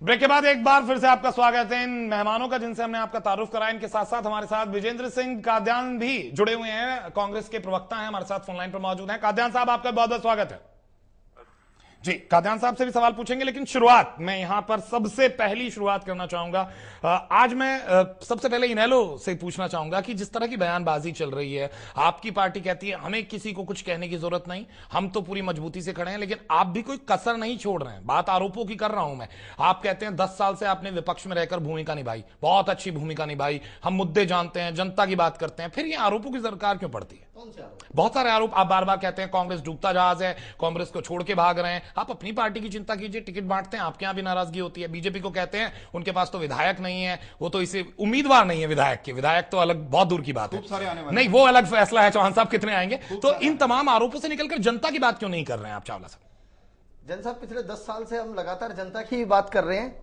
Break के बाद एक बार फिर से आपका स्वागत है। इन मेहमानों का जिनसे हमने आपका तारुफ कराया, इनके साथ साथ हमारे साथ विजेंद्र सिंह कादयान भी जुड़े हुए हैं, कांग्रेस के प्रवक्ता हैं, हमारे साथ फोनलाइन पर मौजूद हैं। कादयान साहब, आपका बहुत बहुत स्वागत है। जी, कादयान साहब से भी सवाल पूछेंगे, लेकिन शुरुआत मैं यहां पर सबसे पहली शुरुआत करना चाहूंगा। आज मैं सबसे पहले इनेलो से पूछना चाहूंगा कि जिस तरह की बयानबाजी चल रही है, आपकी पार्टी कहती है हमें किसी को कुछ कहने की जरूरत नहीं, हम तो पूरी मजबूती से खड़े हैं, लेकिन आप भी कोई कसर नहीं छोड़ रहे हैं। बात आरोपों की कर रहा हूं मैं। आप कहते हैं 10 साल से आपने विपक्ष में रहकर भूमिका निभाई, बहुत अच्छी भूमिका निभाई, हम मुद्दे जानते हैं, जनता की बात करते हैं, फिर ये आरोपों की सरकार क्यों पड़ती है? बहुत सारे आरोप आप बार बार कहते हैं कांग्रेस डूबता जहाज है, कांग्रेस को छोड़ के भाग रहे हैं। आप अपनी पार्टी की चिंता कीजिए, टिकट बांटते हैं, आपके यहां भी नाराजगी होती है। बीजेपी को कहते हैं उनके पास तो विधायक नहीं है, वो तो इसे उम्मीदवार नहीं है विधायक के, विधायक तो अलग बहुत दूर की बात है, नहीं वो अलग फैसला है, चौहान साहब कितने आएंगे। तो इन तमाम आरोपों से निकलकर जनता की बात क्यों नहीं कर रहे हैं आप चावला साहब? जन साहब, पिछले 10 साल से हम लगातार जनता की बात कर रहे हैं,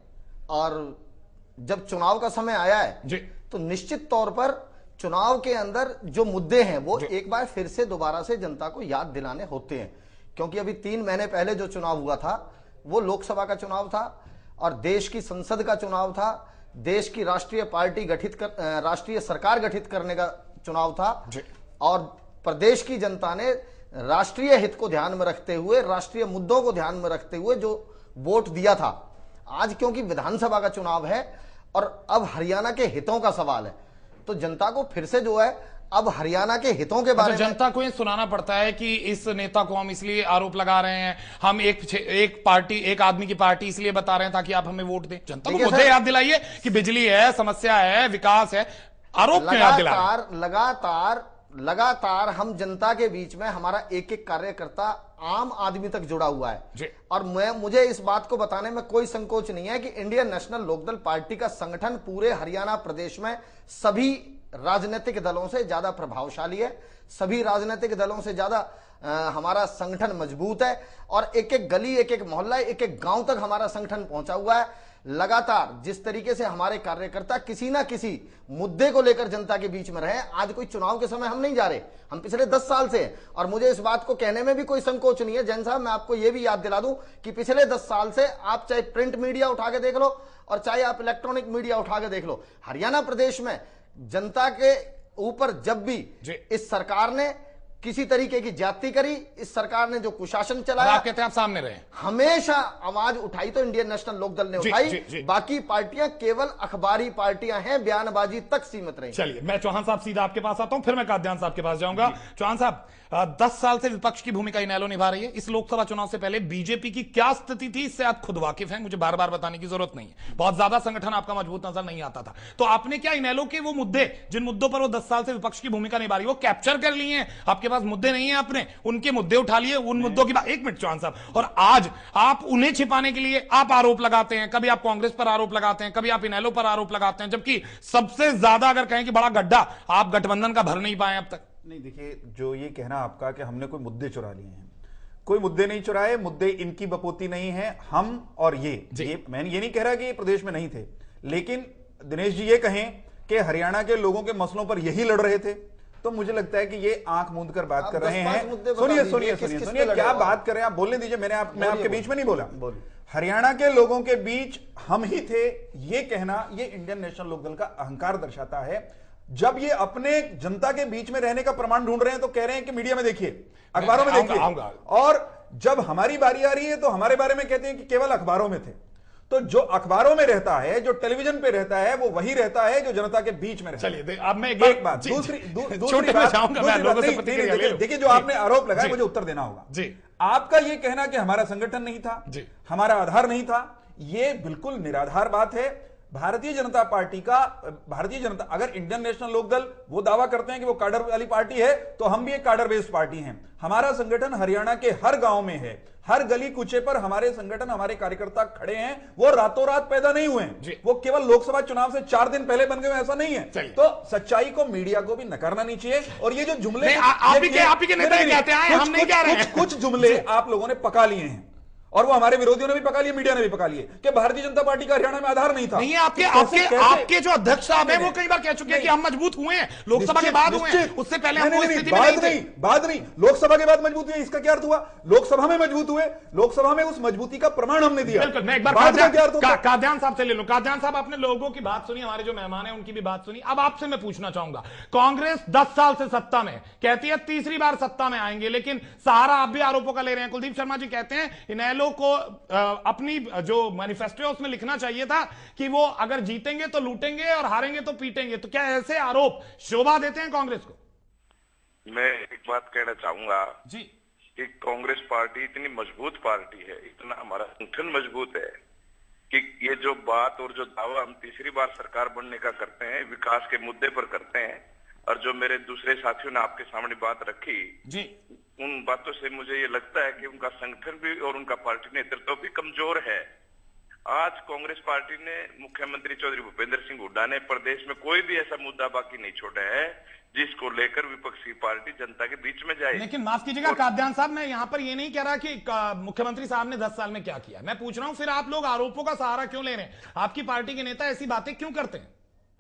और जब चुनाव का समय आया है जी, तो निश्चित तौर पर चुनाव के अंदर जो मुद्दे हैं वो एक बार फिर से दोबारा से जनता को याद दिलाने होते हैं। क्योंकि अभी 3 महीने पहले जो चुनाव हुआ था वो लोकसभा का चुनाव था और देश की संसद का चुनाव था, देश की राष्ट्रीय सरकार गठित करने का चुनाव था, और प्रदेश की जनता ने राष्ट्रीय हित को ध्यान में रखते हुए, राष्ट्रीय मुद्दों को ध्यान में रखते हुए जो वोट दिया था। आज क्योंकि विधानसभा का चुनाव है और अब हरियाणा के हितों का सवाल है, तो जनता को फिर से जो है अब हरियाणा के हितों के बारे में जनता को ये सुनाना पड़ता है कि इस नेता को हम इसलिए आरोप लगा रहे हैं, हम एक आदमी की पार्टी इसलिए बता रहे हैं ताकि आप हमें वोट दें। जनता को मुद्दे याद दिलाइए कि बिजली है, समस्या है, विकास है, आरोप क्यों याद दिला रहे हैं? लगातार हम जनता के बीच में, हमारा एक एक कार्यकर्ता आम आदमी तक जुड़ा हुआ है, और मुझे इस बात को बताने में कोई संकोच नहीं है कि इंडियन नेशनल लोकदल पार्टी का संगठन पूरे हरियाणा प्रदेश में सभी राजनीतिक दलों से ज्यादा प्रभावशाली है, सभी राजनीतिक दलों से ज्यादा हमारा संगठन मजबूत है, और एक एक गली, एक एक मोहल्ला, एक एक गांव तक हमारा संगठन पहुंचा हुआ है। लगातार जिस तरीके से हमारे कार्यकर्ता किसी ना किसी मुद्दे को लेकर जनता के बीच में रहे, आज कोई चुनाव के समय हम नहीं जा रहे, हम पिछले 10 साल से, और मुझे इस बात को कहने में भी कोई संकोच नहीं है। जैन साहब, मैं आपको यह भी याद दिला दूं कि पिछले 10 साल से आप चाहे प्रिंट मीडिया उठा के देख लो और चाहे आप इलेक्ट्रॉनिक मीडिया उठा के देख लो, हरियाणा प्रदेश में जनता के ऊपर जब भी इस सरकार ने किसी तरीके की ज्यादती करी, इस सरकार ने जो कुशासन चलाया, आप कहते हैं आप सामने रहे, हमेशा आवाज उठाई तो इंडियन नेशनल लोकदल ने उठाई। बाकी पार्टियां केवल अखबारी पार्टियां हैं, बयानबाजी तक सीमित रही। चलिए, मैं चौहान साहब सीधा आपके पास आता हूं, फिर मैं कादयान साहब के पास जाऊंगा। चौहान साहब, 10 साल से विपक्ष की भूमिका इनेलो निभा रही है। इस लोकसभा चुनाव से पहले बीजेपी की क्या स्थिति थी, इससे आप खुद वाकिफ हैं, मुझे बार बार बताने की जरूरत नहीं है। बहुत ज्यादा संगठन आपका मजबूत नजर नहीं आता था, तो आपने क्या इनेलो के वो मुद्दे, जिन मुद्दों पर वो 10 साल से विपक्ष की भूमिका निभा रही है, वो कैप्चर कर लिए हैं? आपके पास मुद्दे नहीं है, आपने उनके मुद्दे उठा लिए, उन मुद्दों की बात। एक मिनट चौहान साहब, और आज आप उन्हें छिपाने के लिए आप आरोप लगाते हैं, कभी आप कांग्रेस पर आरोप लगाते हैं, कभी आप इनेलो पर आरोप लगाते हैं, जबकि सबसे ज्यादा अगर कहें कि बड़ा गड्ढा आप गठबंधन का भर नहीं पाए अब तक। नहीं, देखिए, जो ये कहना आपका कि हमने कोई मुद्दे चुरा लिए हैं, कोई मुद्दे नहीं चुराए, मुद्दे इनकी बपोती नहीं है। हम और ये मैंने ये नहीं कह रहा कि ये प्रदेश में नहीं थे, लेकिन दिनेश जी ये कहें कि हरियाणा के लोगों के मसलों पर यही लड़ रहे थे, तो मुझे लगता है कि ये आंख मूंद कर बात कर रहे हैं। सुनिए क्या बात कर रहे हैं आप, बोलने दीजिए। मैं आपके बीच में नहीं बोला। हरियाणा के लोगों के बीच हम ही थे, ये कहना, ये इंडियन नेशनल लोकदल का अहंकार दर्शाता है। जब ये अपने जनता के बीच में रहने का प्रमाण ढूंढ रहे हैं तो कह रहे हैं कि मीडिया में देखिए, अखबारों में देखिए, और जब हमारी बारी आ रही है तो हमारे बारे में कहते हैं कि केवल अखबारों में थे। तो जो अखबारों में रहता है, जो टेलीविजन पे रहता है, वो वही रहता है जो जनता के बीच में रहता है। चलिए, अब मैं एक बात, दूसरी बात, देखिए, जो आपने आरोप लगाया मुझे उत्तर देना होगा जी। आपका ये कहना कि हमारा संगठन नहीं था, हमारा आधार नहीं था, ये बिल्कुल निराधार बात है। भारतीय जनता पार्टी का, अगर इंडियन नेशनल लोकदल वो दावा करते हैं कि वो काडर वाली पार्टी है, तो हम भी एक काडर बेस्ड पार्टी हैं। हमारा संगठन हरियाणा के हर गांव में है, हर गली कूचे पर हमारे संगठन, हमारे कार्यकर्ता खड़े हैं। वो रातों रात पैदा नहीं हुए हैं, वो केवल लोकसभा चुनाव से 4 दिन पहले बन गए, ऐसा नहीं है। तो सच्चाई को मीडिया को भी नकारना नहीं चाहिए। और ये जो जुमले आप ही के नेता कहते हैं, हम नहीं कह रहे हैं। कुछ जुमले आप लोगों ने पका लिए हैं, और वो हमारे विरोधियों ने भी पका लिए, मीडिया ने भी पका लिए कि भारतीय जनता पार्टी का हरियाणा में आधार नहीं था। नहीं, आपके जो अध्यक्ष साहब हैं वो कई बार कह चुके हैं कि हम मजबूत हुए हैं, लोकसभा के बाद हुए हैं, उससे पहले हम स्थिति में नहीं थे। बात नहीं, लोकसभा के बाद मजबूत हुए, इसका क्या अर्थ हुआ? लोकसभा में मजबूत हुए, लोकसभा में उस मजबूती का प्रमाण हमने दिया। बिल्कुल, मैं एक बार काद्यान साहब से ले लूं। काद्यान साहब, आपने लोगों की बात सुनी, हमारे जो मेहमान हैं उनकी भी बात सुनी। अब आपसे मैं पूछना चाहूंगा, कांग्रेस 10 साल से सत्ता में, कहती है तीसरी बार सत्ता में आएंगे, लेकिन सहारा आप भी आरोपों का ले रहे हैं। कुलदीप शर्मा जी कहते हैं इनेलो को अपनी जो मैनिफेस्टो है उसमें लिखना चाहिए था कि वो अगर जीतेंगे तो लूटेंगे और हारेंगे तो पीटेंगे। तो क्या ऐसे आरोप शोभा देते हैं कांग्रेस को? मैं एक बात कहना चाहूंगा जी कि कांग्रेस पार्टी इतनी मजबूत पार्टी है, इतना हमारा संगठन मजबूत है कि ये जो बात और जो दावा हम तीसरी बार सरकार बनने का करते हैं, विकास के मुद्दे पर करते हैं, और जो मेरे दूसरे साथियों ने आपके सामने बात रखी जी, उन बातों से मुझे ये लगता है कि उनका संगठन भी और उनका पार्टी नेतृत्व भी कमजोर है। आज कांग्रेस पार्टी ने, मुख्यमंत्री चौधरी भूपेंद्र सिंह हुड्डा ने प्रदेश में कोई भी ऐसा मुद्दा बाकी नहीं छोड़ा है जिसको लेकर विपक्षी पार्टी जनता के बीच में जाए। लेकिन माफ कीजिएगा काद्यान साहब, मैं यहां पर ये नहीं कह रहा कि मुख्यमंत्री साहब ने 10 साल में क्या किया। मैं पूछ रहा हूं फिर आप लोग आरोपों का सहारा क्यों ले रहे हैं? आपकी पार्टी के नेता ऐसी बातें क्यों करते हैं?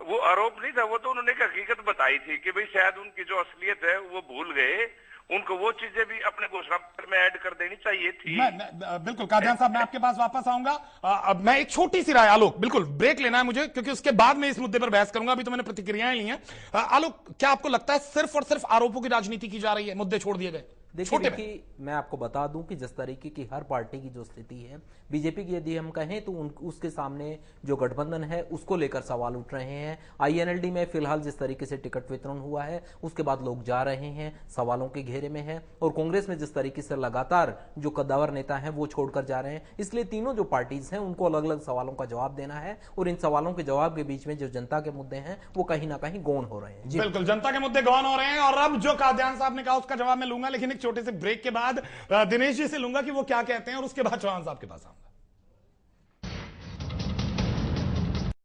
वो आरोप नहीं था, वो तो उन्होंने एक हकीकत बताई थी कि भाई शायद उनकी जो असलियत है वो भूल गए, उनको वो चीजें भी अपने घोषणा पत्र में ऐड कर देनी चाहिए थी। बिल्कुल काद्यान साहब, मैं आपके पास वापस आऊंगा। अब मैं एक छोटी सी राय, आलोक, बिल्कुल ब्रेक लेना है मुझे, क्योंकि उसके बाद मैं इस मुद्दे पर बहस करूंगा। अभी तो मैंने प्रतिक्रियाएं ली हैं। आलोक, क्या आपको लगता है सिर्फ और सिर्फ आरोपों की राजनीति की जा रही है, मुद्दे छोड़ दिए गए? देखिए, मैं आपको बता दूं कि जिस तरीके की हर पार्टी की जो स्थिति है, बीजेपी की यदि हम कहें तो उसके सामने जो गठबंधन है उसको लेकर सवाल उठ रहे हैं। आईएनएलडी में फिलहाल जिस तरीके से टिकट वितरण हुआ है उसके बाद लोग जा रहे हैं, सवालों के घेरे में है। और कांग्रेस में जिस तरीके से लगातार जो कद्दावर नेता हैं वो छोड़कर जा रहे हैं, इसलिए तीनों जो पार्टीज हैं उनको अलग अलग सवालों का जवाब देना है। और इन सवालों के जवाब के बीच में जो जनता के मुद्दे हैं वो कहीं ना कहीं गौण हो रहे हैं। बिल्कुल, जनता के मुद्दे गौण हो रहे हैं। और अब जो काद्यान साहब ने कहा उसका जवाब मैं लूंगा, लेकिन एक छोटे से ब्रेक के बाद दिनेश जी से लूंगा कि वो क्या कहते हैं, और उसके बाद चौहान साहब के पास आऊंगा।